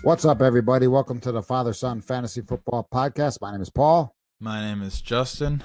What's up, everybody? Welcome to the Father-Son Fantasy Football Podcast. My name is Paul. My name is Justin.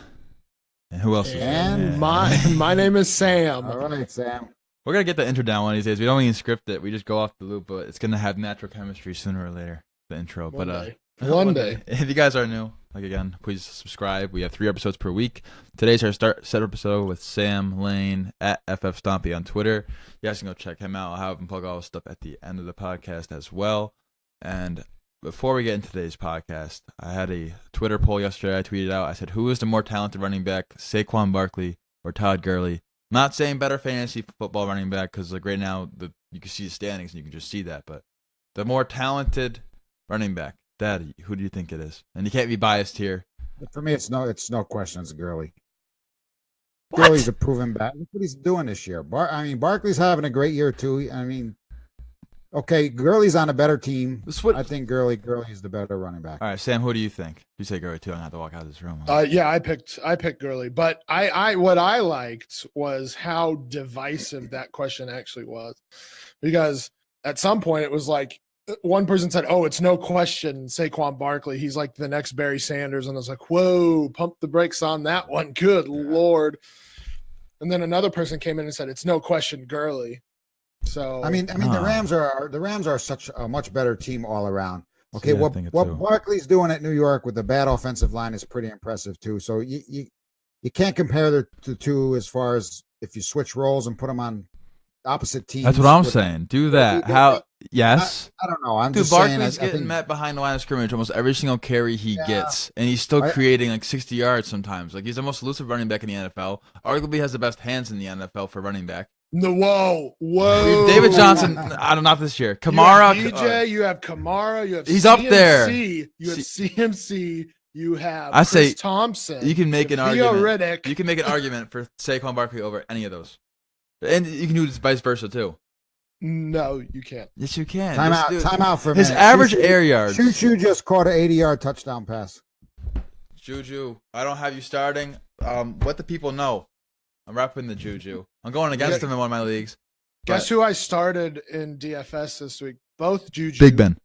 And who else is there? And my name is Sam. All right, Sam. We're going to get the intro down one of these days. We don't even script it. We just go off the loop, but it's going to have natural chemistry sooner or later, the intro. One day. If you guys are new, again, please subscribe. We have 3 episodes per week. Today's our set episode with Sam Lane at FF Stompy on Twitter. You guys can go check him out. I'll have him plug all his stuff at the end of the podcast as well. And before we get into today's podcast, I had a Twitter poll yesterday. I tweeted out. I said, who is the more talented running back, Saquon Barkley or Todd Gurley? I'm not saying better fantasy football running back because right now you can see the standings and you can just see that. But the more talented running back, Daddy, who do you think it is? And you can't be biased here. For me, it's no question. It's Gurley. What? Gurley's a proven back. Look what he's doing this year. Barkley's having a great year too. Okay, Gurley's on a better team. I think Gurley is the better running back. All right, Sam, who do you think? You say Gurley too. I'm gonna have to walk out of this room. Yeah, I picked Gurley, but what I liked was how divisive that question actually was, because at some point it was like one person said, "Oh, it's no question Saquon Barkley. He's like the next Barry Sanders," and I was like, "Whoa, pump the brakes on that one. Good Lord!" And then another person came in and said, "It's no question Gurley." So the Rams are such a much better team all around. Okay, Yeah, what Barkley's doing at New York with the bad offensive line is pretty impressive too. So you can't compare the two as far as if you switch roles and put them on opposite teams. That's what I'm saying. Do that. Yes. I don't know. I'm Dude, just Barkley's saying. getting met behind the line of scrimmage almost every single carry he gets, and he's still creating like 60 yards sometimes. Like he's the most elusive running back in the NFL. Arguably has the best hands in the NFL for running back. No, whoa. David Johnson, I don't know, not this year. Kamara. You have DJ, you have Kamara, you have he's CMC, up there. You have CMC, you have Chris Thompson. You can make an argument. Riddick. You can make an argument for Saquon Barkley over any of those. And you can do this vice versa too. No, you can't. Yes, you can. Time out for a his minute. average air yards. Juju just caught an 80-yard touchdown pass. Juju, I don't have you starting. Let the people know. I'm repping the Juju. I'm going against him in one of my leagues. Guess who I started in DFS this week? Both Juju, Big Ben,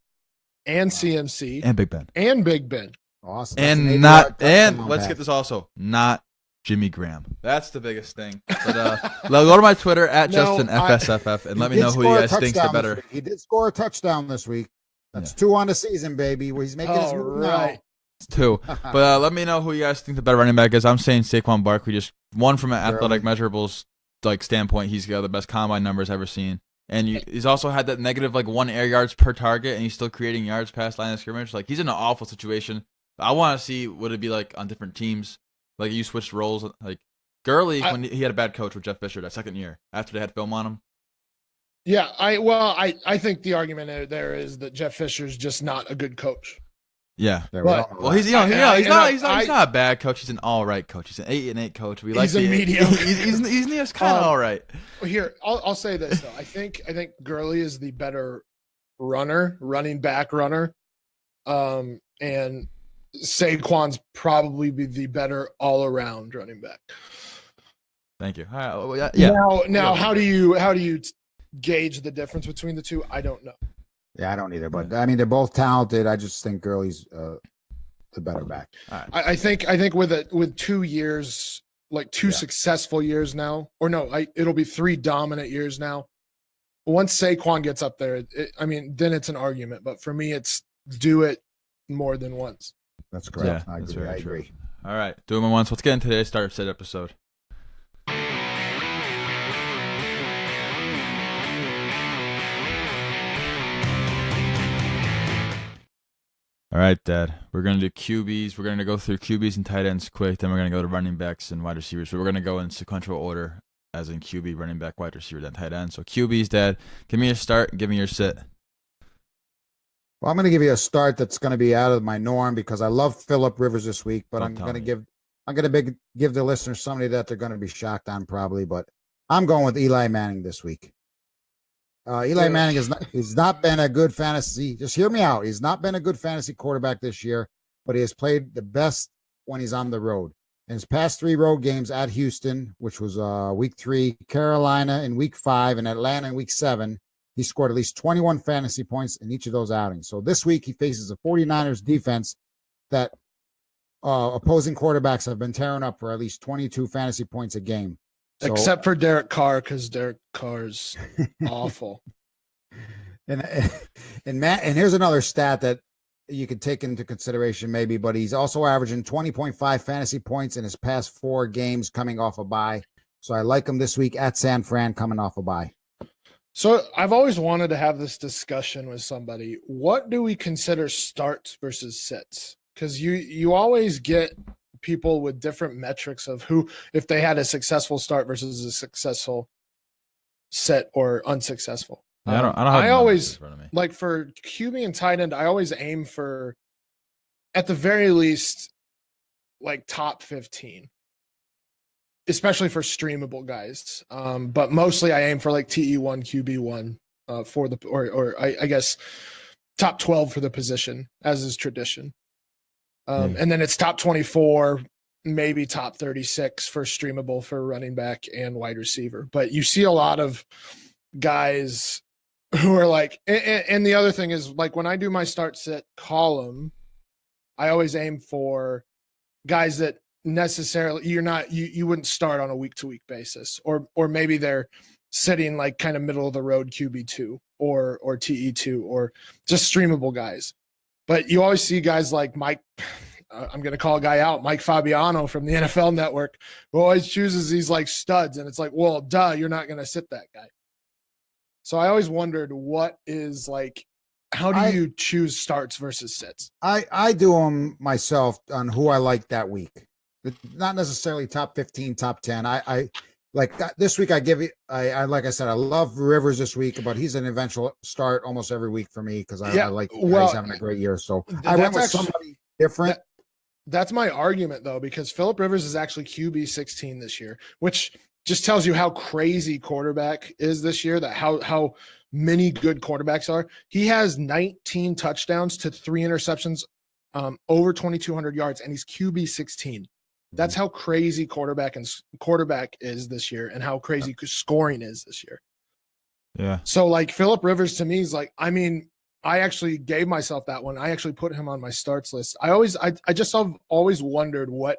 and CMC, and Big Ben, and Big Ben. Awesome. And let's get this also not Jimmy Graham. That's the biggest thing. But go to my Twitter at JustinFSFF and let me know who you guys think's the better. He did score a touchdown this week. That's 2 on the season, baby. Where he's making his move now. It's 2. But let me know who you guys think the better running back is. I'm saying Saquon Barkley. Just one from an athletic measurables standpoint. He's got the best combine numbers I've ever seen. And he's also had that negative 1 air yards per target, and he's still creating yards past line of scrimmage. Like he's in an awful situation. I want to see what it'd be like on different teams. Like you switched roles. Like Gurley, when he had a bad coach with Jeff Fisher that second year after they had film on him. Yeah, I think the argument there is that Jeff Fisher's just not a good coach. Yeah. Well, he's not a bad coach. He's an all right coach. He's an 8-8 coach. He's a mediocre. He's just kind of all right. Here, I'll say this though. I think Gurley is the better running back runner, and Saquon's probably be the better all around running back. Thank you. Yeah. Now, how do you gauge the difference between the two? I don't know. Yeah, I don't either. But they're both talented. I just think Gurley's the better back. All right. I think with 2 years, successful years now, or no, it'll be 3 dominant years now. Once Saquon gets up there, then it's an argument. But for me, it's do it more than once. That's correct. Yeah, I agree. All right, do them once. Let's get into today's start set episode. All right, Dad. We're going to do QBs. We're going to go through QBs and tight ends quick. Then we're going to go to running backs and wide receivers. So we're going to go in sequential order, as in QB, running back, wide receiver, then tight end. So QBs, Dad. Give me your start and give me your sit. Well, I'm going to give you a start that's going to be out of my norm because I love Phillip Rivers this week, but I'm going to give the listeners somebody that they're going to be shocked on probably, but I'm going with Eli Manning this week. Eli Manning he's not been a good fantasy. Just hear me out. He's not been a good fantasy quarterback this year, but he has played the best when he's on the road. In his past 3 road games at Houston, which was week 3, Carolina in week 5, and Atlanta in week 7, he scored at least 21 fantasy points in each of those outings. So this week he faces a 49ers defense that opposing quarterbacks have been tearing up for at least 22 fantasy points a game. So, except for Derek Carr, because Derek Carr's awful. And Matt, and here's another stat that you could take into consideration maybe, but he's also averaging 20.5 fantasy points in his past 4 games coming off a bye. So I like him this week at San Fran coming off a bye. So I've always wanted to have this discussion with somebody. What do we consider starts versus sits? Because you always get people with different metrics of who, if they had a successful start versus a successful sit or unsuccessful. Yeah, I always, like for QB and tight end, I always aim for, at the very least, like top 15, especially for streamable guys. But mostly I aim for like TE1, QB1 for the, or I guess top 12 for the position, as is tradition. And then it's top 24, maybe top 36 for streamable for running back and wide receiver. But you see a lot of guys who are like, and the other thing is, like, when I do my start sit column, I always aim for guys that necessarily you wouldn't start on a week to week basis, or maybe they're sitting like kind of middle of the road QB2 or TE2 or just streamable guys. But you always see guys like Mike, I'm going to call a guy out, Mike Fabiano from the NFL Network, who always chooses these like studs. And it's like, well, duh, you're not going to sit that guy. So I always wondered, what is like, how do you choose starts versus sits? I do them myself on who I like that week. Not necessarily top 15, top 10. I like this week. I give it. I like I said, I love Rivers this week, but he's an eventual start almost every week for me because I like he's having a great year. So I went with somebody different. That's my argument though, because Phillip Rivers is actually QB 16 this year, which just tells you how crazy quarterback is this year. That how many good quarterbacks are. He has 19 touchdowns to 3 interceptions, over 2,200 yards, and he's QB 16. That's how crazy quarterback is this year, and how crazy scoring is this year. Yeah. So like Phillip Rivers to me is like, I mean, I actually gave myself that one. I actually put him on my starts list. I just have always wondered what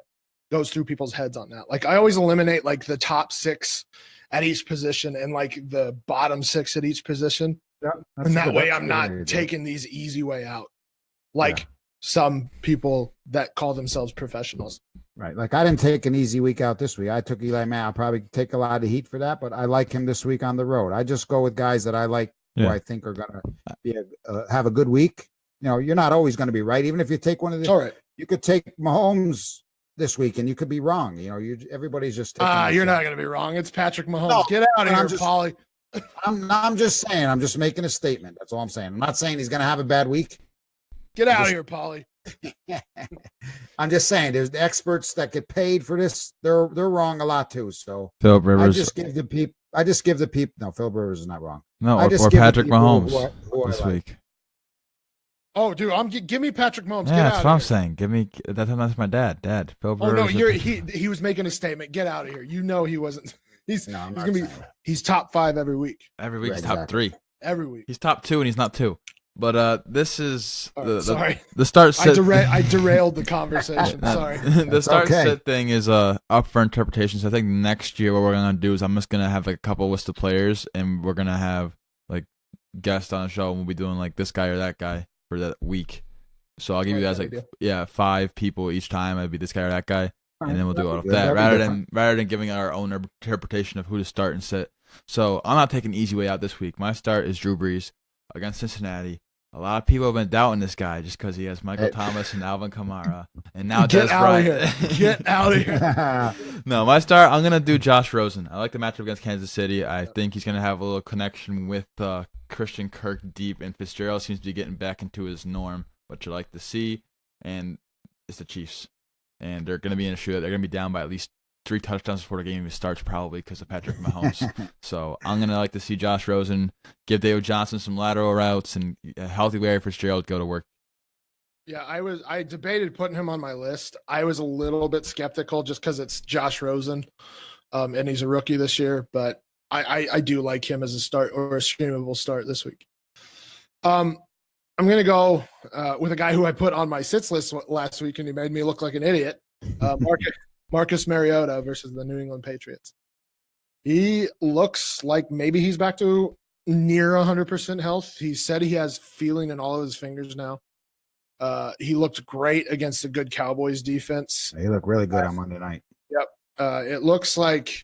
goes through people's heads on that. Like I always eliminate like the top 6 at each position and like the bottom 6 at each position. Yeah, and that way I'm not taking these easy way out. Like some people that call themselves professionals. Right. Like I didn't take an easy week out this week. I took Eli Manning. I'll probably take a lot of heat for that, but I like him this week on the road. I just go with guys that I like, who I think are going to be have a good week. You know, you're not always going to be right. Even if you take one of the, all right, you could take Mahomes this week and you could be wrong. You know, everybody's just taking you're not going to be wrong. It's Patrick Mahomes. No, get out of here, Paulie. I'm just saying. I'm just making a statement. That's all I'm saying. I'm not saying he's going to have a bad week. Get out of here, Paulie. I'm just saying, there's the experts that get paid for this. They're wrong a lot too. So Phillip Rivers. I just give the people. No, Phillip Rivers is not wrong. No, or Patrick Mahomes this week. Oh, dude, give me Patrick Mahomes. Yeah, that's what I'm saying. Give me that's my dad. Phillip Rivers. No, he was making a statement. Get out of here. You know he wasn't. He's gonna be. He's top 5 every week. Every week he's top 3. Every week he's top 2 and he's not 2. But this is sorry. The start sit. I derailed the conversation. Sorry. The start sit thing is up for interpretation. So I think next year what we're gonna do is I'm just gonna have like a couple list of players, and we're gonna have like guests on the show, and we'll be doing like this guy or that guy for that week. So I'll give you guys like 5 people each time. It'd be this guy or that guy, and then we'll do it off that rather than giving our own interpretation of who to start and sit. So I'm not taking an easy way out this week. My start is Drew Brees against Cincinnati. A lot of people have been doubting this guy just because he has Michael Thomas and Alvin Kamara, and now Get out of here! No, my start. I'm gonna do Josh Rosen. I like the matchup against Kansas City. I think he's gonna have a little connection with Christian Kirk deep, and Fitzgerald seems to be getting back into his norm, which you like to see. And it's the Chiefs, and they're gonna be in a shootout. They're gonna be down by at least 3 touchdowns before the game even starts, probably because of Patrick Mahomes. So I'm going to like to see Josh Rosen give David Johnson some lateral routes and a healthy Larry Fitzgerald go to work. Yeah, I debated putting him on my list. I was a little bit skeptical just because it's Josh Rosen, and he's a rookie this year. But I do like him as a start or a streamable start this week. I'm going to go with a guy who I put on my sits list last week, and he made me look like an idiot. Marcus Mariota versus the New England Patriots. He looks like maybe he's back to near 100% health. He said he has feeling in all of his fingers now. He looked great against a good Cowboys defense. He looked really good on Monday night. Yep. It looks like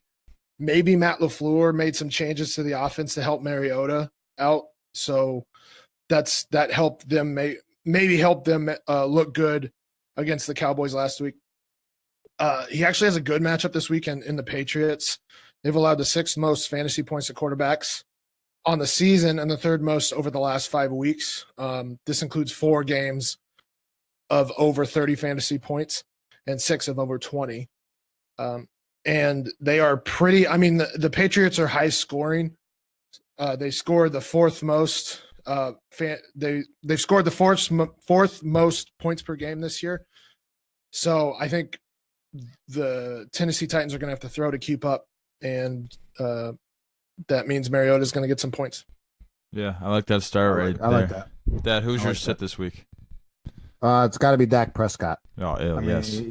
maybe Matt LaFleur made some changes to the offense to help Mariota out. So that helped them maybe help them look good against the Cowboys last week. He actually has a good matchup this weekend in the Patriots. They've allowed the 6th most fantasy points to quarterbacks on the season and the 3rd most over the last 5 weeks. This includes 4 games of over 30 fantasy points and 6 of over 20. And they are pretty, the Patriots are high scoring. They scored the 4th most. They've scored the 4th most points per game this year. So I think the Tennessee Titans are going to have to throw to keep up. And that means Mariota is going to get some points. Yeah, I like that start right there. I like that. Dad, who's your sit this week? It's got to be Dak Prescott. Oh, yes.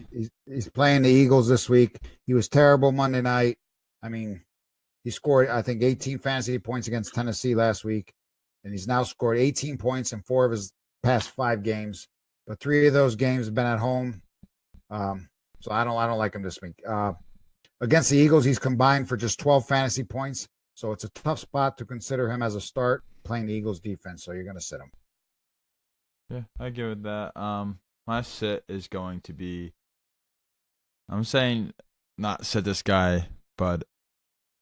He's playing the Eagles this week. He was terrible Monday night. He scored, I think, 18 fantasy points against Tennessee last week, and he's now scored 18 points in 4 of his past 5 games. But 3 of those games have been at home. So I don't like him this week. Against the Eagles, he's combined for just 12 fantasy points. So it's a tough spot to consider him as a start playing the Eagles defense. So you're going to sit him. Yeah, I agree with that. My sit is going to be, I'm saying not sit this guy, but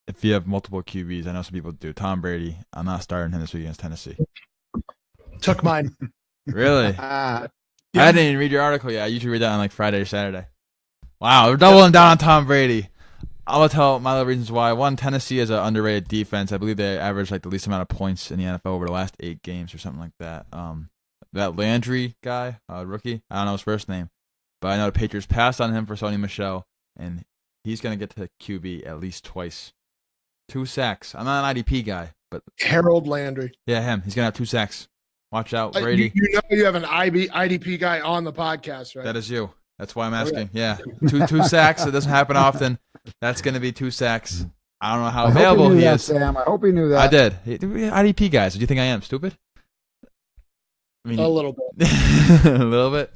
if you have multiple QBs, I know some people do. Tom Brady, I'm not starting him this week against Tennessee. Took mine. Really? I didn't even read your article yet. I usually read that on like Friday or Saturday. Wow, we're doubling down on Tom Brady. I will tell my little reasons why. One, Tennessee is an underrated defense. I believe they average like the least amount of points in the NFL over the last 8 games or something like that. That Landry guy, rookie, I don't know his first name, but I know the Patriots passed on him for Sony Michel, and he's going to get to QB at least twice. 2 sacks. I'm not an IDP guy, but Harold Landry. Yeah, him. He's going to have 2 sacks. Watch out, Brady. You know you have an IDP guy on the podcast, right? That is you. That's why I'm asking. Yeah, two sacks. It doesn't happen often. That's going to be 2 sacks. I don't know how available he is. Sam. I hope he knew that. I did. IDP guys. Do you think I am stupid? A little bit. A little bit.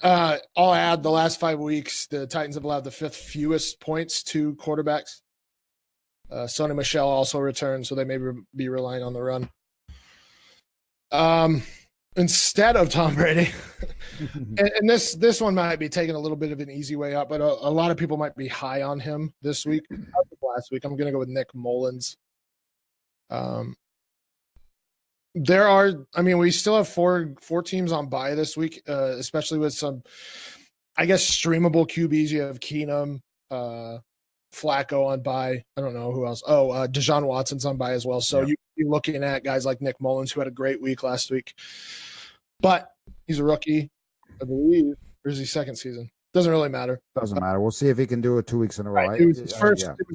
I'll add the last 5 weeks, the Titans have allowed the 5th fewest points to quarterbacks. Sony Michel also returned, so they may be relying on the run. Instead of Tom Brady, and this one might be taking a little bit of an easy way out, but a lot of people might be high on him this week. Last week, I'm going to go with Nick Mullins. We still have four teams on bye this week, especially with some, I guess, streamable QBs. You have Keenum, Flacco on bye. I don't know who else. Deshaun Watson's on bye as well. So you'd be looking at guys like Nick Mullins, who had a great week last week. But he's a rookie, I believe. Or is he second season? Doesn't really matter. Doesn't matter. We'll see if he can do it 2 weeks in a row. Right. It was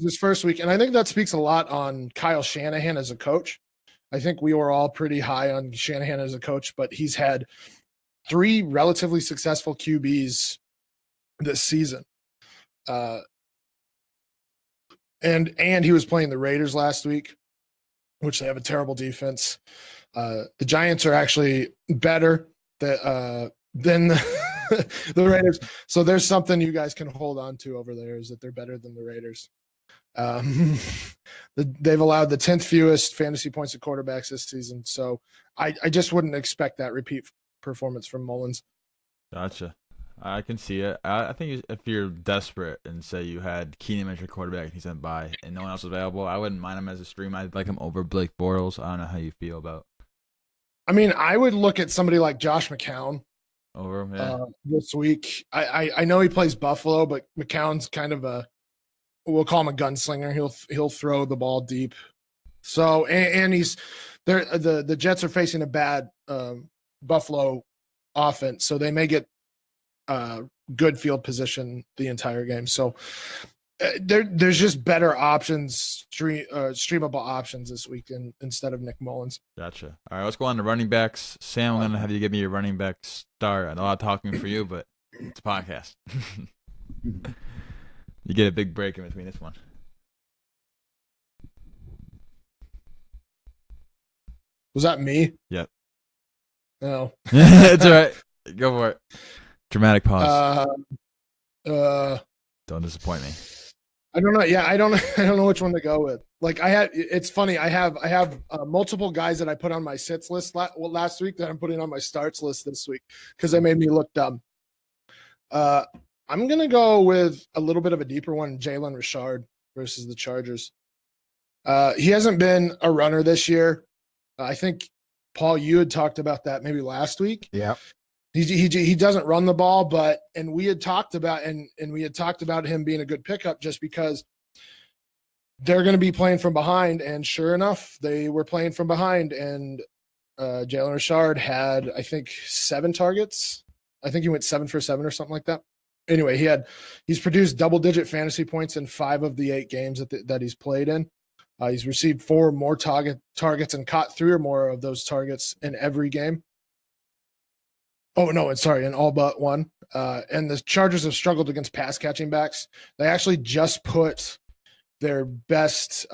his first week. And I think that speaks a lot on Kyle Shanahan as a coach. I think we were all pretty high on Shanahan as a coach, but he's had 3 relatively successful QBs this season. And he was playing the Raiders last week, which they have a terrible defense. The Giants are actually better than the Raiders. So there's something you guys can hold on to over there, is that they're better than the Raiders. They've allowed the 10th fewest fantasy points to quarterbacks this season. So I just wouldn't expect that repeat performance from Mullins. Gotcha. I can see it. I think if you're desperate and say you had Keenum as your quarterback and he's on bye and no one else is available, I wouldn't mind him as a stream. I'd like him over Blake Bortles. I don't know how you feel about. I would look at somebody like Josh McCown over this week. I know he plays Buffalo, but McCown's kind of we'll call him a gunslinger. He'll throw the ball deep. So and he's there. The Jets are facing a bad Buffalo offense, so they may get good field position the entire game. So There's just better options, streamable options this week instead of Nick Mullins. Gotcha. All right, let's go on to running backs. Sam, I'm going to have you give me your running back start. I know I'm talking for you, but it's a podcast. You get a big break in between this one. Was that me? Yep. No. It's all right. Go for it. Dramatic pause. Don't disappoint me. I don't know. Yeah, I don't know which one to go with. Like it's funny. I have multiple guys that I put on my sits list last week that I'm putting on my starts list this week because they made me look dumb. I'm gonna go with a little bit of a deeper one, Jalen Richard versus the Chargers. He hasn't been a runner this year. I think Paul, you had talked about that maybe last week. Yeah. He doesn't run the ball, and we had talked about him being a good pickup just because they're going to be playing from behind, and sure enough, they were playing from behind, and Jalen Richard had, I think, 7 targets. I think he went 7 for 7 or something like that. Anyway, he's produced double-digit fantasy points in 5 of the 8 games that he's played in. He's received 4 more targets and caught 3 or more of those targets in every game. Oh, no, sorry, in all but 1. And the Chargers have struggled against pass catching backs. They actually just put their best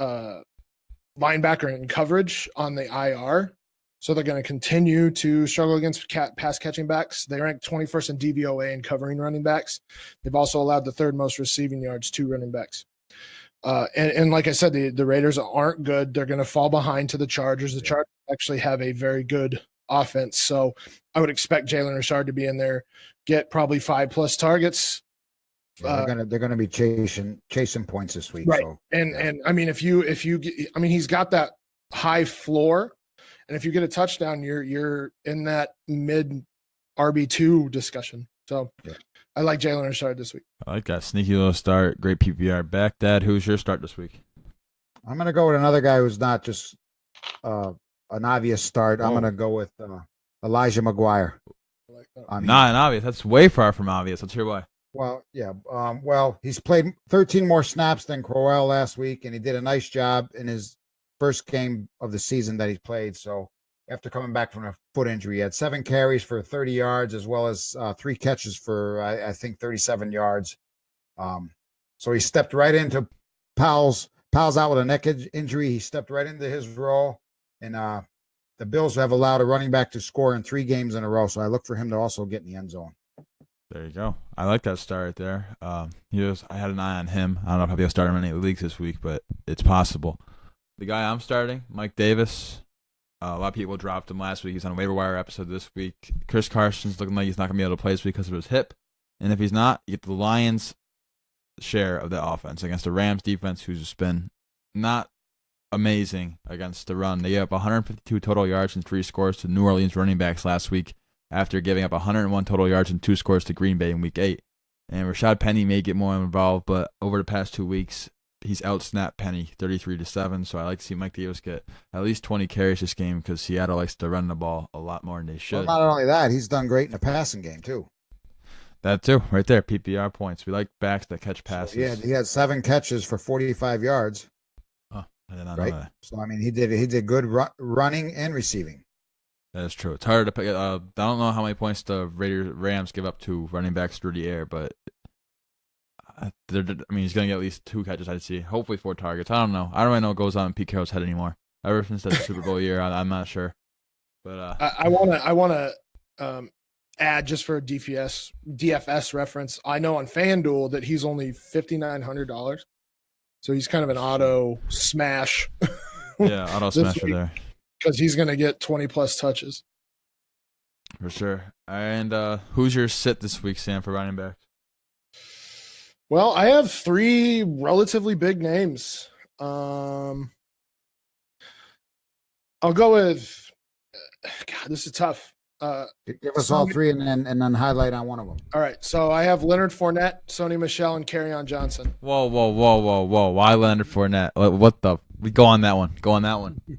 linebacker in coverage on the IR. So they're going to continue to struggle against pass catching backs. They rank 21st in DVOA in covering running backs. They've also allowed the 3rd most receiving yards to running backs. And like I said, the Raiders aren't good. They're going to fall behind to the Chargers. The Chargers actually have a very good offense. So I would expect Jalen Richard to be in there, get probably 5+ targets. Yeah, they're gonna be chasing points this week. Right. So, and I mean, if you he's got that high floor, and if you get a touchdown, you're in that mid RB2 discussion. So I like Jalen Richard this week. I like that sneaky little start. Great PPR back. Dad, who's your start this week? I'm gonna go with another guy who's not just an obvious start. I'm gonna go with Elijah McGuire. I like that. Not an obvious. That's way far from obvious. Let's hear why. Well, yeah. He's played 13 more snaps than Crowell last week, and he did a nice job in his first game of the season that he played. So after coming back from a foot injury, he had 7 carries for 30 yards, as well as 3 catches for, I think, 37 yards. So he stepped right into Powell's out with a neck injury. He stepped right into his role, and the Bills have allowed a running back to score in 3 games in a row. So I look for him to also get in the end zone. There you go. I like that start right there. I had an eye on him. I don't know if I'll start him in any leagues this week, but it's possible. The guy I'm starting, Mike Davis. A lot of people dropped him last week. He's on a waiver wire episode this week. Chris Carson's looking like he's not going to be able to play this week because of his hip. And if he's not, you get the Lions' share of the offense against the Rams defense, who's just been not amazing against the run. They gave up 152 total yards and 3 scores to New Orleans running backs last week, after giving up 101 total yards and 2 scores to Green Bay in Week 8. And Rashad Penny may get more involved, but over the past 2 weeks, he's outsnapped Penny 33-7. So I like to see Mike Davis get at least 20 carries this game because Seattle likes to run the ball a lot more than they should. Well, not only that, he's done great in the passing game too. That too, right there, PPR points. We like backs that catch passes. So he had 7 catches for 45 yards. Oh, I did not know that. So I mean, he did good running and receiving. That is true. It's hard to pick. I don't know how many points the Rams give up to running backs through the air, but he's going to get at least 2 catches, I'd see. Hopefully 4 targets. I don't know. I don't really know what goes on in Pete Carroll's head anymore. Ever since that Super Bowl year, I'm not sure. But I want to add, just for a DFS reference, I know on FanDuel that he's only $5,900, so he's kind of an auto smash. Yeah, auto smasher there. Because he's going to get 20+ touches. For sure. And who's your sit this week, Sam, for running backs? Well, I have 3 relatively big names. I'll go with God, this is tough. Give us all 3 and then highlight on one of them. All right. So I have Leonard Fournette, Sony Michel, and Kerryon Johnson. Whoa. Why Leonard Fournette? What the? We go on that one.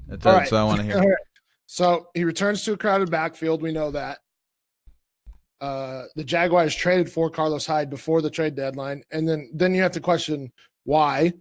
That's what I want to hear. All right. So he returns to a crowded backfield. We know that. The Jaguars traded for Carlos Hyde before the trade deadline. And then you have to question, Why?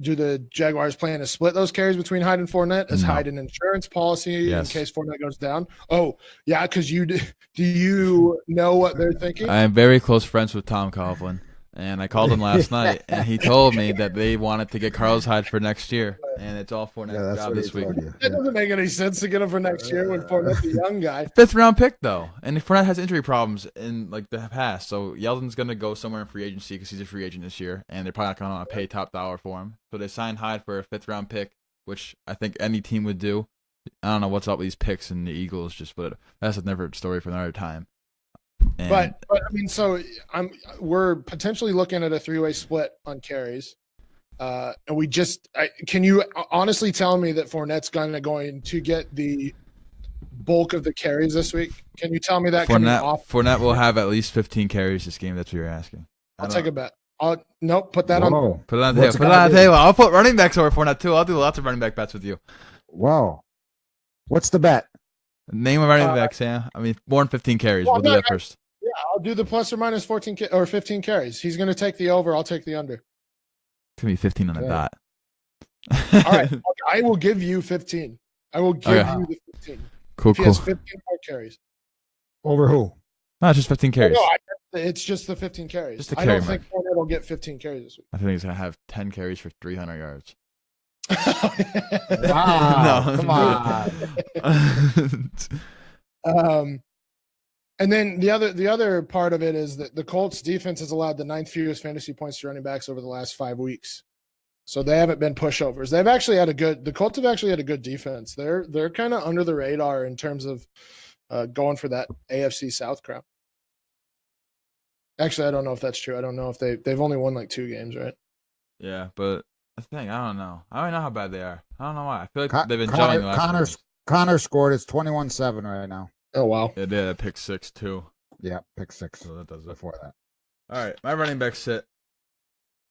Do the Jaguars plan to split those carries between Hyde and Fournette? Is Hyde an insurance policy in case Fournette goes down? Oh, yeah, because do you know what they're thinking? I am very close friends with Tom Coughlin, and I called him last night, and he told me that they wanted to get Carlos Hyde for next year, and it's all Fournette's job this week. That doesn't make any sense to get him for next year when Fournette's a young guy. 5th round pick, though, and if Fournette has injury problems in like the past, so Yeldon's going to go somewhere in free agency because he's a free agent this year, and they're probably not going to pay top dollar for him. So they signed Hyde for a 5th round pick, which I think any team would do. I don't know what's up with these picks and the Eagles, but that's another story for another time. And but I mean, so we're potentially looking at a 3-way split on carries. And can you honestly tell me that Fournette's going to get the bulk of the carries this week? Can you tell me that Fournette will have at least 15 carries this game? That's what you're asking. I'll take a bet. Nope, put that on. Put it on the table. I'll put running backs over Fournette too. I'll do lots of running back bets with you. Whoa. What's the bet? Name a running back, Sam. I mean, more than 15 carries. We'll do that first. Yeah, I'll do the plus or minus 14 or 15 carries. He's going to take the over. I'll take the under. It's going to be 15 on the dot. All right. I will give you 15. I will give you the 15. Cool, he has 15 more carries. Over who? No, just 15 carries. No, it's just the 15 carries. Just the I don't think Fournette will get 15 carries this week. I think he's going to have 10 carries for 300 yards. Wow, no, come on. And then the other part of it is that the Colts defense has allowed the 9th fewest fantasy points to running backs over the last 5 weeks. So they haven't been pushovers. The Colts have actually had a good defense. They're kind of under the radar in terms of going for that AFC South crown. Actually, I don't know if that's true. I don't know if they've only won like 2 games, right? Yeah, but the thing, I don't know. I don't know how bad they are. I don't know why. I feel like they've been gelling the last Connor scored. It's 21-7 right now. Oh, wow. They did a pick 6, too. Yeah, pick 6. So that does it. Before that. All right, my running back sit.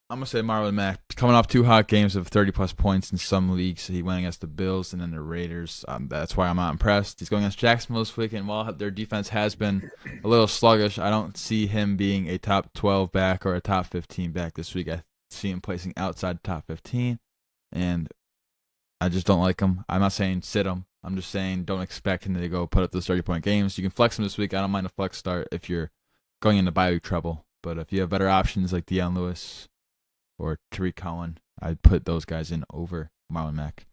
I'm going to say Marlon Mack. Coming off 2 hot games of 30-plus points in some leagues. He went against the Bills and then the Raiders. That's why I'm not impressed. He's going against Jacksonville this week, and while their defense has been a little sluggish, I don't see him being a top 12 back or a top 15 back this week. I see him placing outside the top 15, and I just don't like him. I'm not saying sit him. I'm just saying don't expect him to go put up those 30-point games. You can flex him this week. I don't mind a flex start if you're going into bye week trouble. But if you have better options like Deion Lewis or Tariq Cohen, I'd put those guys in over Marlon Mack.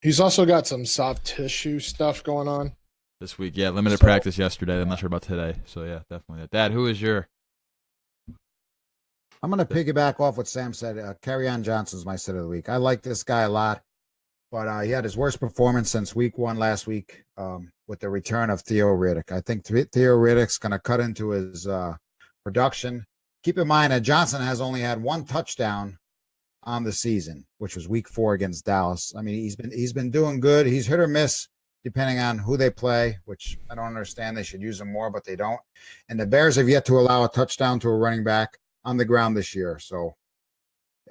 He's also got some soft tissue stuff going on this week. Yeah, limited practice yesterday. I'm not sure about today. So, yeah, definitely. Dad, who is your... I'm going to piggyback off what Sam said. Kerryon Johnson's my sit of the week. I like this guy a lot, but he had his worst performance since week 1 last week with the return of Theo Riddick. I think Theo Riddick's going to cut into his production. Keep in mind that Johnson has only had 1 touchdown on the season, which was week 4 against Dallas. I mean, he's been doing good. He's hit or miss depending on who they play, which I don't understand. They should use him more, but they don't. And the Bears have yet to allow a touchdown to a running back on the ground this year. So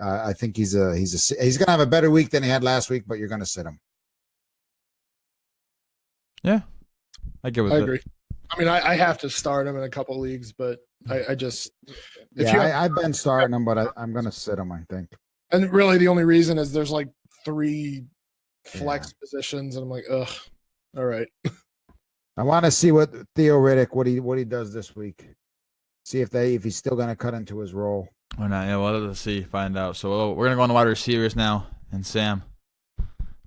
I think he's going to have a better week than he had last week, but you're going to sit him. Yeah, I agree. I mean, I have to start him in a couple leagues, but I just I've been starting him, but I'm going to sit him, I think. And really, the only reason is there's like 3 flex positions, and I'm like, ugh, all right. I want to see what Theo Riddick what he does this week. See if he's still going to cut into his role. Or not. Yeah, we'll have to see, find out. So we're going to go on the wide receivers now, and Sam.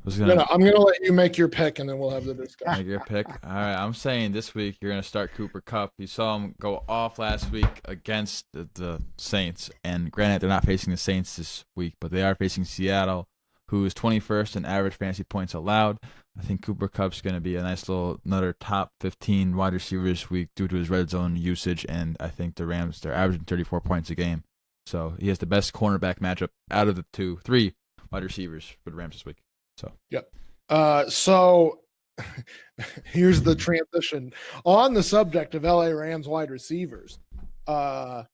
I'm gonna let you make your pick, and then we'll have the discussion. Make your pick. All right. I'm saying this week you're gonna start Cooper Kupp. You saw him go off last week against the Saints, and granted they're not facing the Saints this week, but they are facing Seattle, who is 21st in average fantasy points allowed. I think Cooper Kupp's gonna be a nice little another top 15 wide receiver this week due to his red zone usage, and I think the Rams they're averaging 34 points a game, so he has the best cornerback matchup out of the 3 wide receivers for the Rams this week. So yep. So here's the transition on the subject of LA Rams wide receivers. I'm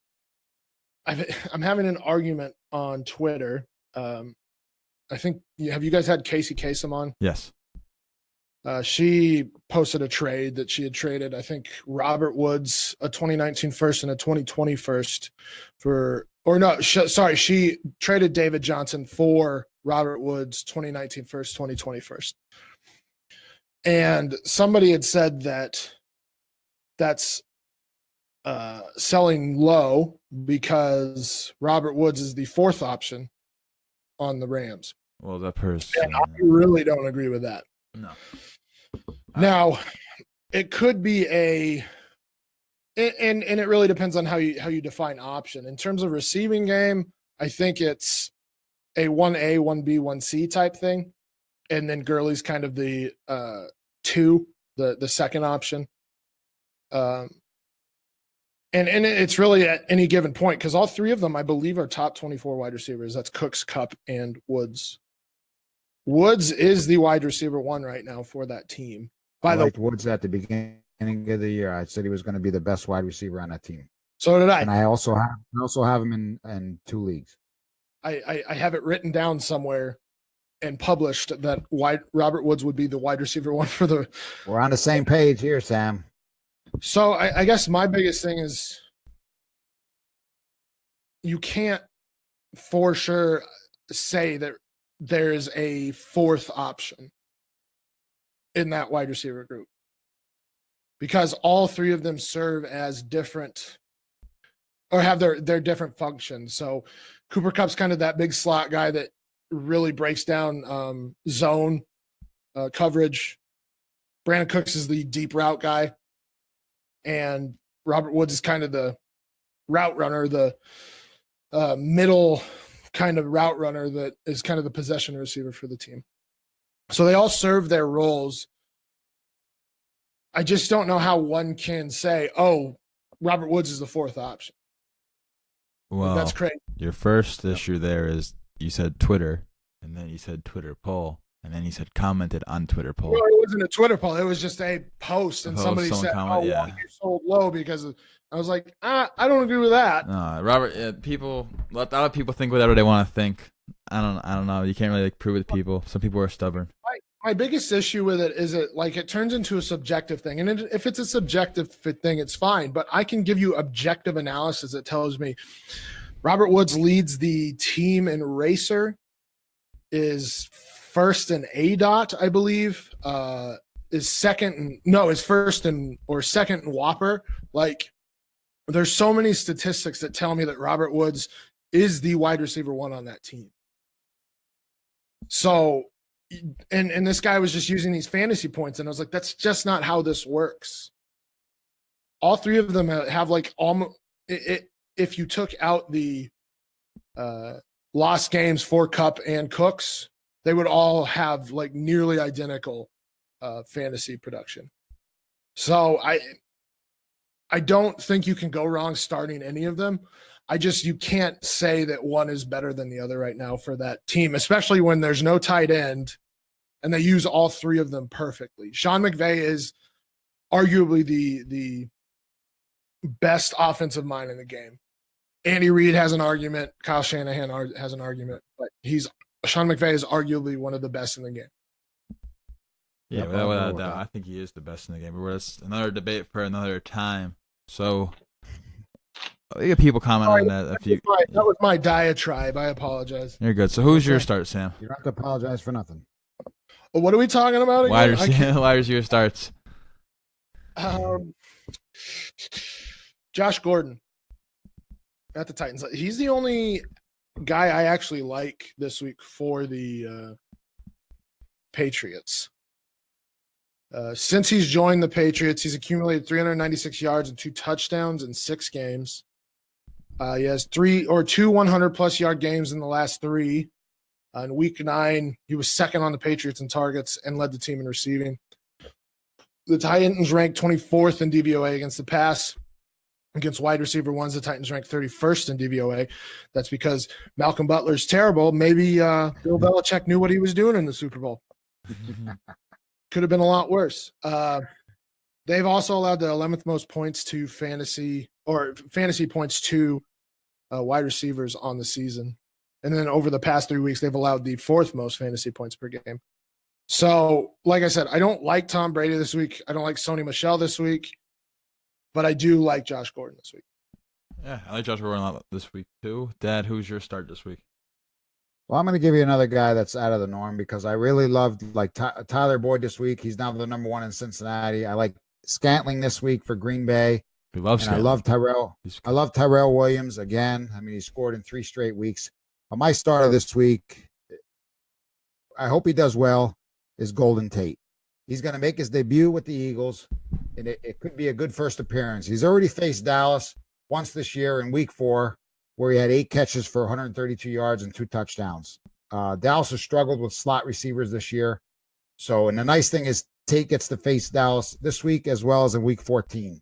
having an argument on Twitter. I think have you guys had Casey Kasem on? Yes. She posted a trade that she had traded, I think, Robert Woods, a 2019 first and a 2020 first for She traded David Johnson for Robert Woods 2019 first, 2020 first. And somebody had said that that's selling low because Robert Woods is the fourth option on the Rams. Well, that person. And I really don't agree with that. No. Now, it could be and it really depends on how you define option. In terms of receiving game, I think it's a 1A, 1B, 1C type thing. And then Gurley's kind of the 2, the second option. And it's really at any given point because all three of them, I believe, are top 24 wide receivers. That's Cooks, Kupp, and Woods. Woods is the wide receiver 1 right now for that team. I liked Woods at the beginning of the year. I said he was going to be the best wide receiver on that team. So did I. And I also have him in 2 leagues. I have it written down somewhere and published that Robert Woods would be the wide receiver 1 for the. We're on the same page here, Sam. So I guess my biggest thing is you can't for sure say that there's a fourth option in that wide receiver group because all three of them serve as different or have their different functions. So Cooper Kupp's kind of that big slot guy that really breaks down zone coverage. Brandon Cooks is the deep route guy. And Robert Woods is kind of the route runner, the middle kind of route runner that is kind of the possession receiver for the team. So they all serve their roles. I just don't know how one can say, oh, Robert Woods is the fourth option. Well, that's crazy. Your first issue there is you said Twitter, and then you said Twitter poll, and then you said commented on Twitter poll. Well, it wasn't a Twitter poll. It was just a post, and somebody said, comment, "Oh, you sold low," because I was like, I don't agree with that. Robert, let other people think whatever they want to think. I don't know. You can't really prove it to people. Some people are stubborn. My biggest issue with it is it turns into a subjective thing, and if it's a subjective thing, it's fine. But I can give you objective analysis that tells me Robert Woods leads the team in Racer, is first in ADOT, I believe, is first in or second in Whopper. Like, there's so many statistics that tell me that Robert Woods is the wide receiver 1 on that team. So, and this guy was just using these fantasy points, and I was like, that's just not how this works. All three of them have like almost. If you took out the lost games for Kupp and Cooks, they would all have like nearly identical fantasy production. So I don't think you can go wrong starting any of them. You can't say that one is better than the other right now for that team, especially when there's no tight end and they use all three of them perfectly. Sean McVay is arguably the best offensive mind in the game. Andy Reid has an argument. Kyle Shanahan has an argument, but Sean McVay is arguably one of the best in the game. Yeah, without a doubt. I think he is the best in the game. But that's another debate for another time. So, you get people comment on that. That was my diatribe. I apologize. You're good. So, who's your start, Sam? You don't have to apologize for nothing. Well, what are we talking about again? Wide receiver starts. Josh Gordon at the Titans. He's the only guy I actually like this week for the Patriots. Since he's joined the Patriots, he's accumulated 396 yards and 2 touchdowns in 6 games. He has 2 100-plus yard games in the last 3. In week 9, he was second on the Patriots in targets and led the team in receiving. The Titans ranked 24th in DVOA against the pass. Against wide receiver 1s, the Titans ranked 31st in DVOA. That's because Malcolm Butler's terrible. Maybe Bill Belichick knew what he was doing in the Super Bowl. Could have been a lot worse. They've also allowed the 11th most points to fantasy points to wide receivers on the season. And then over the past 3 weeks, they've allowed the 4th most fantasy points per game. So, like I said, I don't like Tom Brady this week. I don't like Sony Michel this week. But I do like Josh Gordon this week. Yeah, I like Josh Gordon a lot this week too. Dad, who's your start this week? Well, I'm going to give you another guy that's out of the norm because I really loved like Tyler Boyd this week. He's now the number one in Cincinnati. I like Scantling this week for Green Bay, We love and I Scantling. love Tyrell. I love Tyrell Williams again. I mean, he scored in 3 straight weeks. But my starter this week, I hope he does well, is Golden Tate. He's going to make his debut with the Eagles, and it could be a good first appearance. He's already faced Dallas once this year in week 4, where he had 8 catches for 132 yards and 2 touchdowns. Dallas has struggled with slot receivers this year. So, and the nice thing is Tate gets to face Dallas this week as well as in week 14.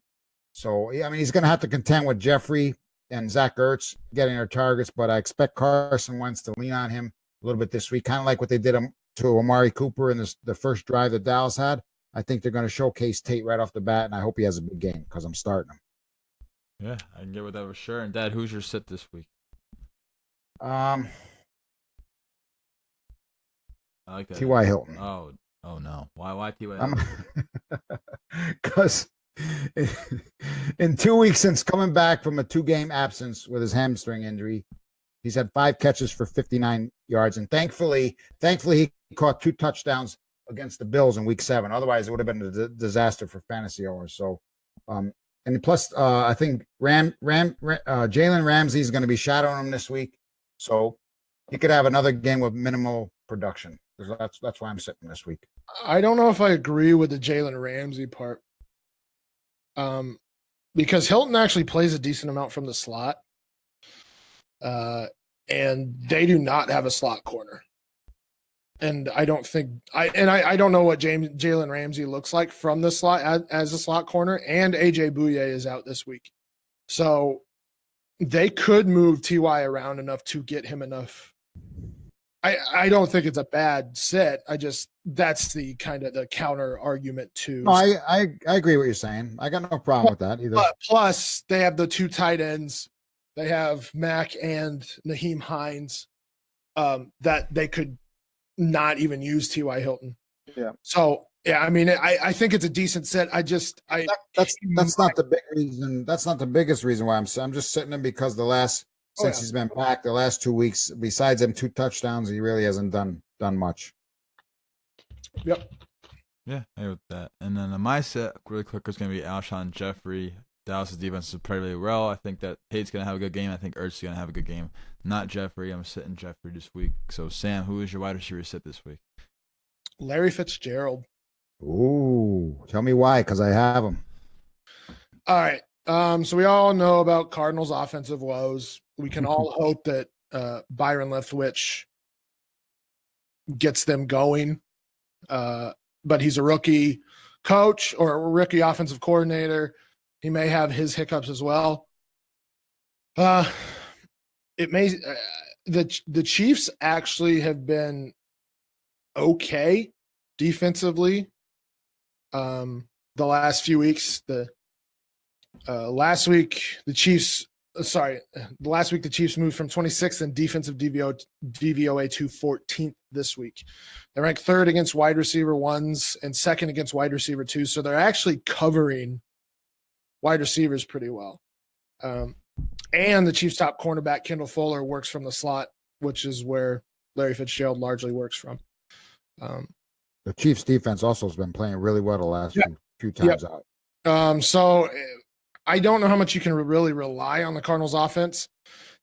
So, I mean, he's going to have to contend with Jeffrey and Zach Ertz getting their targets, but I expect Carson Wentz to lean on him a little bit this week, kind of like what they did to Amari Cooper in the first drive that Dallas had. I think they're going to showcase Tate right off the bat, and I hope he has a big game because I'm starting him. Yeah, I can get with that for sure. And Dad, who's your sit this week? I like that. T.Y. Hilton. Oh no. Why T.Y. Hilton? Because in 2 weeks since coming back from a 2-game absence with his hamstring injury, he's had 5 catches for 59 yards, and thankfully he caught 2 touchdowns against the Bills in week 7. Otherwise, it would have been a disaster for fantasy owners. So, and plus, I think Jalen Ramsey is going to be shadowing him this week, so he could have another game with minimal production. That's why I'm sitting this week. I don't know if I agree with the Jalen Ramsey part, because Hilton actually plays a decent amount from the slot, and they do not have a slot corner. And I don't think I don't know what Jalen Ramsey looks like from the slot as a slot corner, and AJ Bouye is out this week. So they could move TY around enough to get him enough. I don't think it's a bad sit. That's the kind of the counter argument to. No, I agree with what you're saying. I got no problem with that either. But plus, they have the 2 tight ends. They have Mack and Naheem Hines, that they could not even use T.Y. Hilton. Yeah. So yeah, I mean, I think it's a decent set. That's not the big reason. That's not the biggest reason why I'm just sitting him because he's been back the last 2 weeks, besides them 2 touchdowns, he really hasn't done much. Yep. Yeah, I agree with that. And then my set really quick is going to be Alshon Jeffrey. Dallas' defense is played really well. I think that Tate's going to have a good game. I think Ertz is going to have a good game. Not Jeffrey. I'm sitting Jeffrey this week. So, Sam, who is your wide receiver sit this week? Larry Fitzgerald. Ooh, tell me why, because I have him. All right. So we all know about Cardinals' offensive woes. We can all hope that Byron Leftwich gets them going. But he's a rookie coach or a rookie offensive coordinator. He may have his hiccups as well. The Chiefs actually have been okay defensively. The last few weeks, last week the Chiefs moved from 26th in defensive DVOA to 14th this week. They're ranked 3rd against wide receiver 1s and 2nd against wide receiver 2s. So they're actually covering wide receivers pretty well. And the Chiefs' top cornerback, Kendall Fuller, works from the slot, which is where Larry Fitzgerald largely works from. The Chiefs' defense also has been playing really well the last few times out. So I don't know how much you can really rely on the Cardinals' offense.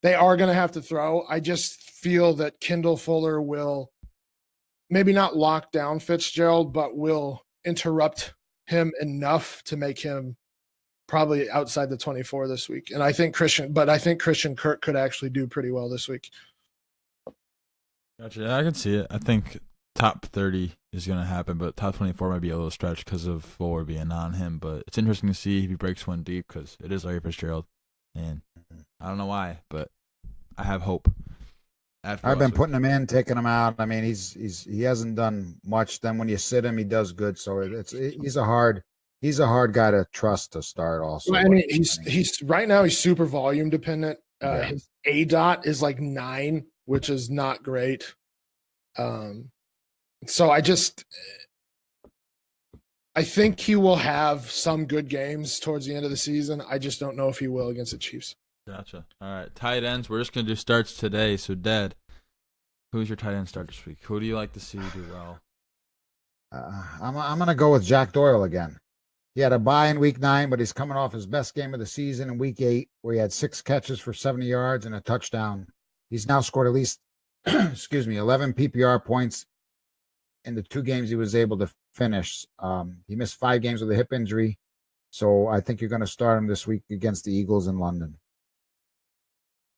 They are going to have to throw. I just feel that Kendall Fuller will maybe not lock down Fitzgerald, but will interrupt him enough to make him probably outside the 24 this week. And I think Christian Kirk could actually do pretty well this week. Gotcha. Yeah, I can see it. I think top 30 is going to happen, but top 24 might be a little stretch because of Fuller being on him. But it's interesting to see if he breaks one deep because it is Larry Fitzgerald. And I don't know why, but I have hope. I've been putting him in, taking him out. I mean, he hasn't done much. Then when you sit him, he does good. So he's a hard guy to trust to start. Also, I mean, he's right now he's super volume dependent. His ADOT is like 9, which is not great. So I think he will have some good games towards the end of the season. I just don't know if he will against the Chiefs. Gotcha. All right, tight ends. We're just gonna do starts today. So, Dad, who's your tight end start this week? Who do you like to see do well? I'm gonna go with Jack Doyle again. He had a bye in week 9, but he's coming off his best game of the season in week 8, where he had 6 catches for 70 yards and a touchdown. He's now scored at least, 11 PPR points in the 2 games he was able to finish. He missed 5 games with a hip injury, so I think you're going to start him this week against the Eagles in London.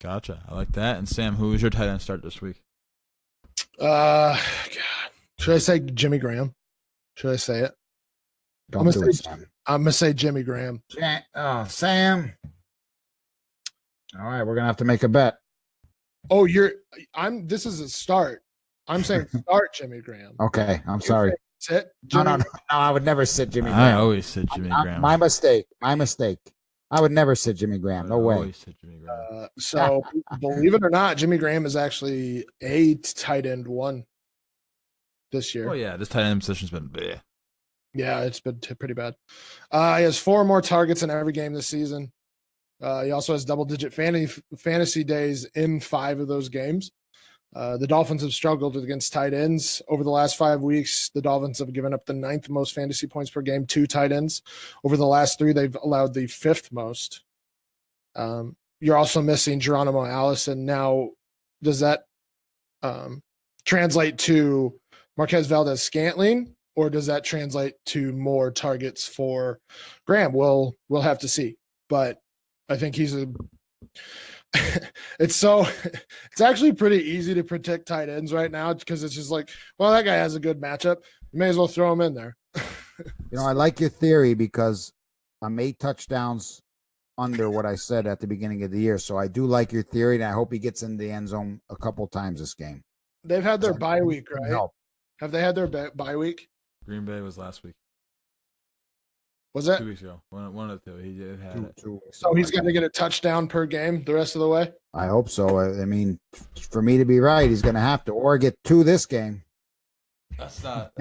Gotcha. I like that. And Sam, who is your tight end start this week? God. Should I say Jimmy Graham? Should I say it? I'm gonna say Jimmy Graham. Sam. All right, we're gonna have to make a bet. Oh, this is a start. I'm saying start Jimmy Graham. Okay, I'm sorry. Sit. No, I would never sit Jimmy Graham. I always sit Jimmy Graham. My mistake. I would never sit Jimmy Graham. No way. Always sit Jimmy Graham. So believe it or not, Jimmy Graham is actually a tight end 1 this year. Oh yeah, this tight end position's been bleh. Yeah, it's been pretty bad. He has 4 more targets in every game this season. He also has double-digit fantasy days in 5 of those games. The Dolphins have struggled against tight ends. Over the last 5 weeks, the Dolphins have given up the 9th most fantasy points per game to tight ends. Over the last 3, they've allowed the 5th most. You're also missing Geronimo Allison. Now, does that translate to Marquez Valdez-Scantling, or does that translate to more targets for Graham? We'll have to see. But I think he's it's actually pretty easy to predict tight ends right now, because it's just like, well, that guy has a good matchup. You may as well throw him in there. I like your theory because I'm 8 touchdowns under what I said at the beginning of the year. So I do like your theory, and I hope he gets in the end zone a couple times this game. They've had their bye week, right? Help. Have they had their bye week? Green Bay was last week. Was it 2 weeks ago? One of the 2. He did have it. So he's going to get a touchdown per game the rest of the way? I hope so. I mean, for me to be right, he's going to have to, or get 2 this game. That's not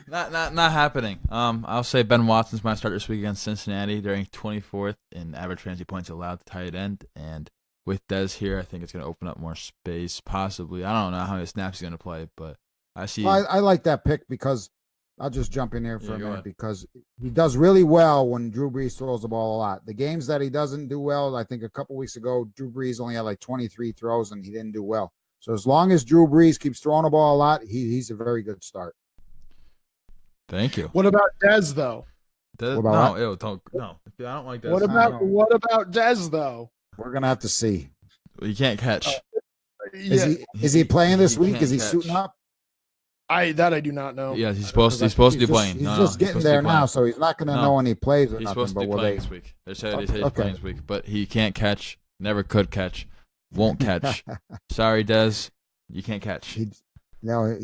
happening. I'll say Ben Watson's my start this week against Cincinnati. They're 24th in average fantasy points allowed to tight end, and with Dez here, I think it's going to open up more space. Possibly, I don't know how many snaps he's going to play, but I see. I like that pick because I'll just jump in here for a minute because he does really well when Drew Brees throws the ball a lot. The games that he doesn't do well, I think a couple weeks ago, Drew Brees only had like 23 throws and he didn't do well. So as long as Drew Brees keeps throwing the ball a lot, he's a very good start. Thank you. What about Dez though? No, I don't like Dez. What about Dez though? We're gonna have to see. You can't catch. Is he playing this week? Is he suiting up? I do not know. Yeah, he's supposed to be playing. He's just getting there now, so he's not going to know when he plays or he's nothing. He's supposed to be playing this week. They said he's playing this week, but he can't catch. Never could catch. Won't catch. Sorry, Dez. You can't catch. He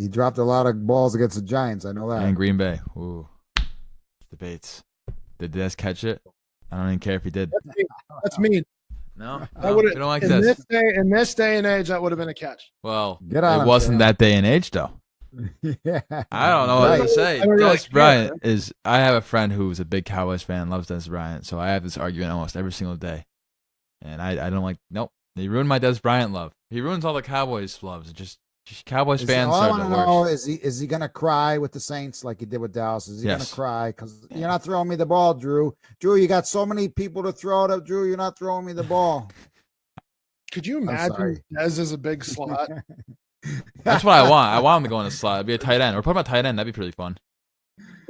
dropped a lot of balls against the Giants. I know that. And Green Bay. Ooh. Debates. Did Dez catch it? I don't even care if he did. That's mean. No, you don't like this. In this day and age, that would have been a catch. Well, it wasn't that day and age, though. Yeah. I don't know what to say. Dez Bryant is. I have a friend who's a big Cowboys fan, loves Dez Bryant, so I have this argument almost every single day. And I don't like. Nope, he ruined my Dez Bryant love. He ruins all the Cowboys loves. Just Cowboys fans. All I want to know is he gonna cry with the Saints like he did with Dallas? Is he gonna cry because you're not throwing me the ball, Drew? Drew, you got so many people to throw to. Drew, you're not throwing me the ball. Could you imagine Dez as a big slot? That's what I want. I want him to go in the slot. It'd be a tight end. Or put him at tight end. That'd be pretty fun.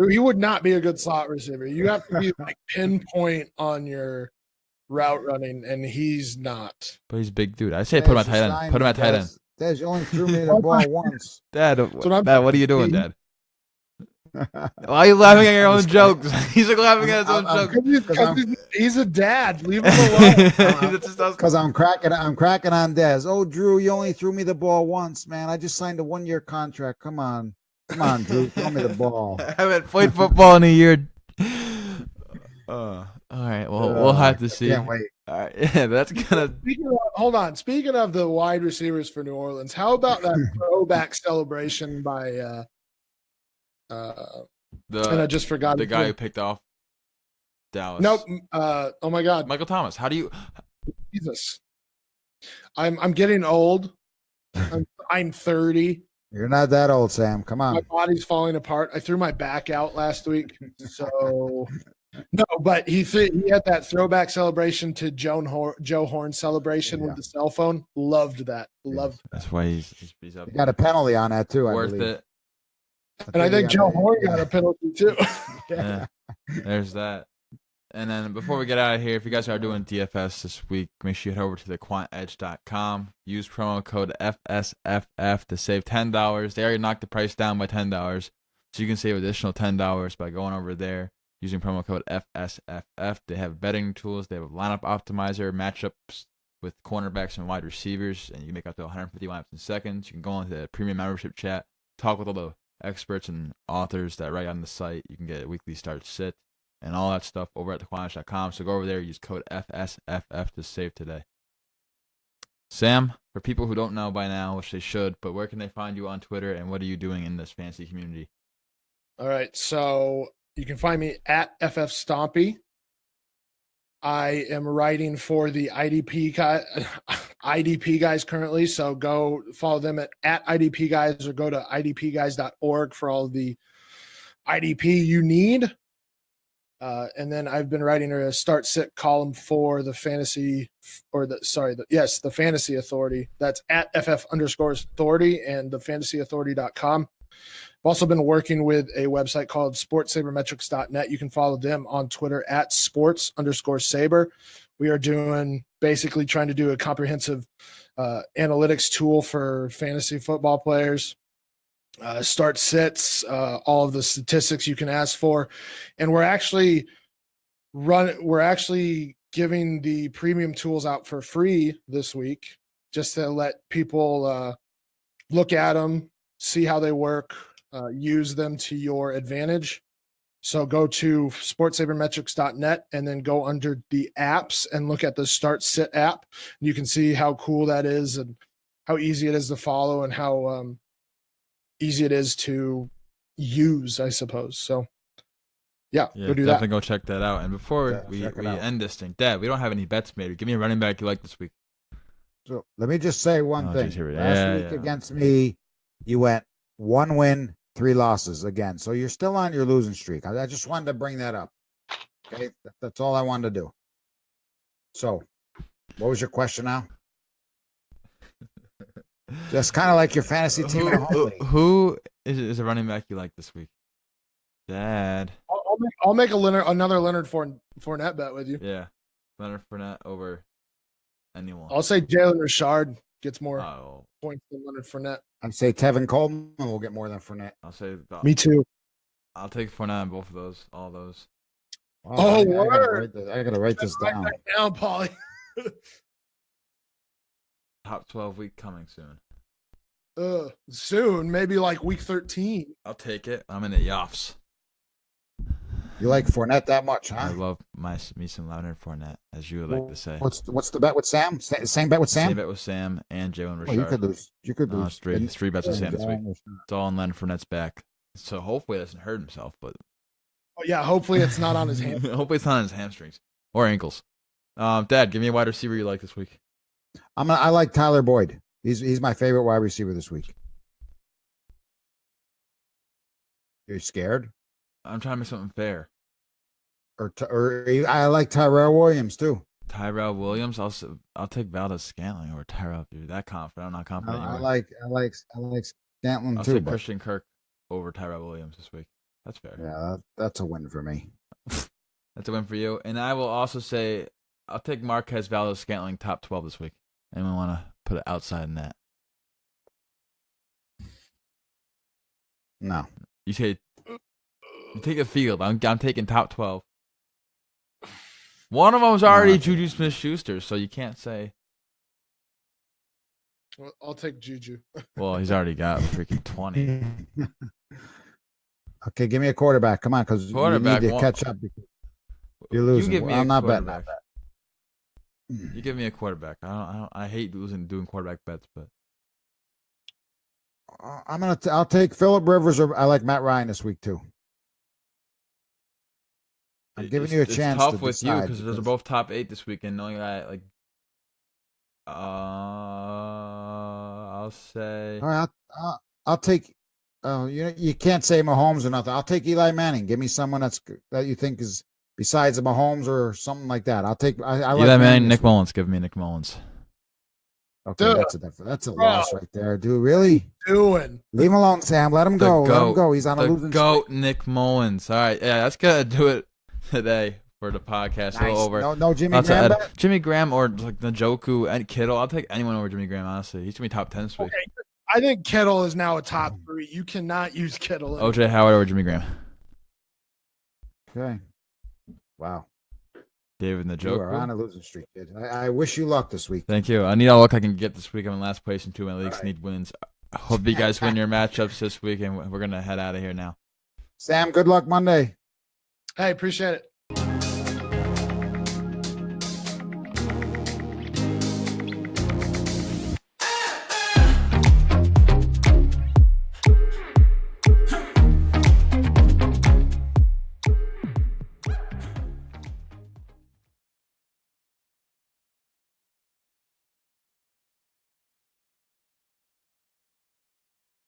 He would not be a good slot receiver. You have to be like pinpoint on your route running, and he's not. But he's a big dude. I say put him at tight end. Put him at tight end. Dez, you only threw me the ball once. Dad, what are you doing, Dad? Why are you laughing at your own jokes? He's like laughing at his own jokes. He's a dad. Leave him alone. Because I'm cracking on Dez. Oh, Drew, you only threw me the ball once, man. I just signed a 1-year contract. Come on, Drew, throw me the ball. I haven't played football in a year. All right, well, we'll have to see. Can't wait. All right, yeah, that's gonna. Hold on. Speaking of the wide receivers for New Orleans, how about that throwback celebration by? And I just forgot the guy who picked off Dallas. Nope. Oh my God. Michael Thomas. How do you? Jesus. I'm getting old. I'm 30. You're not that old, Sam. Come on. My body's falling apart. I threw my back out last week. So no, but he had that throwback celebration to Joe Horn celebration with the cell phone. Loved that. Loved that. That's why he's up. He got a penalty on that too. Worth I believe. it. And I think Joe Horn got a penalty too. Yeah. There's that. And then before we get out of here, if you guys are doing DFS this week, make sure you head over to thequantedge.com. Use promo code FSFF to save $10. They already knocked the price down by $10. So you can save additional $10 by going over there using promo code FSFF. They have betting tools. They have a lineup optimizer, matchups with cornerbacks and wide receivers, and you can make up to 150 lineups in seconds. You can go into the premium membership chat, talk with all the experts and authors that write on the site. You can get a weekly start sit and all that stuff over at thequantedge.com. So go over there, use code FSFF to save today. Sam, for people who don't know by now, which they should, but where can they find you on Twitter, and what are you doing in this fantasy community? All right, so you can find me at FF Stompy. I am writing for the IDP guys currently, so go follow them at IDP guys or go to idpguys.org for all the IDP you need. And then I've been writing a start sit column for the fantasy the fantasy authority. That's at FF_authority and thefantasyauthority.com. I've also been working with a website called sportsabermetrics.net. You can follow them on Twitter at sports_saber. We are basically trying to do a comprehensive analytics tool for fantasy football players. Start sits, all of the statistics you can ask for. And we're actually giving the premium tools out for free this week, just to let people look at them, see how they work, use them to your advantage. So go to sportsabermetrics.net and then go under the apps and look at the Start Sit app. You can see how cool that is and how easy it is to follow and how easy it is to use, I suppose. So yeah, go do definitely that. Go check that out. And before we end this thing, Dad, we don't have any bets made. Give me a running back you like this week. So let me just say one thing. Geez, Last week against me, you went 1 win, 3 losses again. So you're still on your losing streak. I just wanted to bring that up. Okay, that's all I wanted to do. So, what was your question now? Just kind of like your fantasy team in a home league. Who is a running back you like this week? Dad. I'll make another Leonard Fournette bet with you. Yeah, Leonard Fournette over anyone. I'll say Jalen Richard gets more points than Leonard Fournette. I'd say Tevin Coleman will get more than Fournette. I'll say me too. I'll take Fournette on both of those, all those. Oh, word! I gotta write this down. Write that down, Paulie. Top 12 week coming soon. Soon, maybe like week 13. I'll take it. I'm in the Yoffs. You like Fournette that much, huh? I love me some Leonard Fournette, as you would like to say. What's the bet with Sam? Same bet with Sam? Same bet with Sam and Jalen Richard. Well, you could lose. Three bets with Sam this week. It's all on Leonard Fournette's back. So hopefully he doesn't hurt himself. But yeah, hopefully it's not on his hand. Hopefully it's not on his hamstrings or ankles. Dad, give me a wide receiver you like this week. I like Tyler Boyd. He's my favorite wide receiver this week. You're scared? I'm trying to make something fair. Or I like Tyrell Williams too. Tyrell Williams. I'll take Valdez Scantling over Tyrell. Dude, that confident. I'm not confident. I like Scantling I'll too. take Christian Kirk over Tyrell Williams this week. That's fair. Yeah, that's a win for me. That's a win for you. And I will also say I'll take Marquez Valdez Scantling top 12 this week. Anyone want to put it outside in that? No. You take a field. I'm taking top 12. One of them was already Juju Smith-Schuster, so you can't say. Well, I'll take Juju. Well, he's already got freaking 20. Okay, give me a quarterback. Come on, because you need to catch up. You're losing. I'm not betting on that. You give me a quarterback. I hate doing quarterback bets, but I'll take Phillip Rivers, or I like Matt Ryan this week too. I'm giving you a chance. It's tough to with you decide because those are both top 8 this weekend. Knowing that, like, I'll say. All right, I'll take. You can't say Mahomes or nothing. I'll take Eli Manning. Give me someone that you think is besides the Mahomes or something like that. I'll take. I Eli like Manning, Nick Mullins. Give me Nick Mullins. Okay, Dude, that's a loss right there, dude. Really? Doing. Leave him alone, Sam. Let him go. Let him go. He's on a losing goat, streak. Nick Mullins. All right, yeah, that's gonna do it today for the podcast. Nice. Over. No Jimmy Graham. Jimmy Graham or like Njoku and Kittle. I'll take anyone over Jimmy Graham. Honestly, he's gonna be top 10 this week. Okay. I think Kittle is now a top 3. You cannot use Kittle. OJ Howard over Jimmy Graham. Okay. Wow. David Njoku. You are on a losing streak, kid. I wish you luck this week. Thank you. I need all the luck I can get this week. I'm in last place in 2 of my leagues. Right. Need wins. I hope you guys win your matchups this week, and we're gonna head out of here now. Sam, good luck Monday. Hey, appreciate it.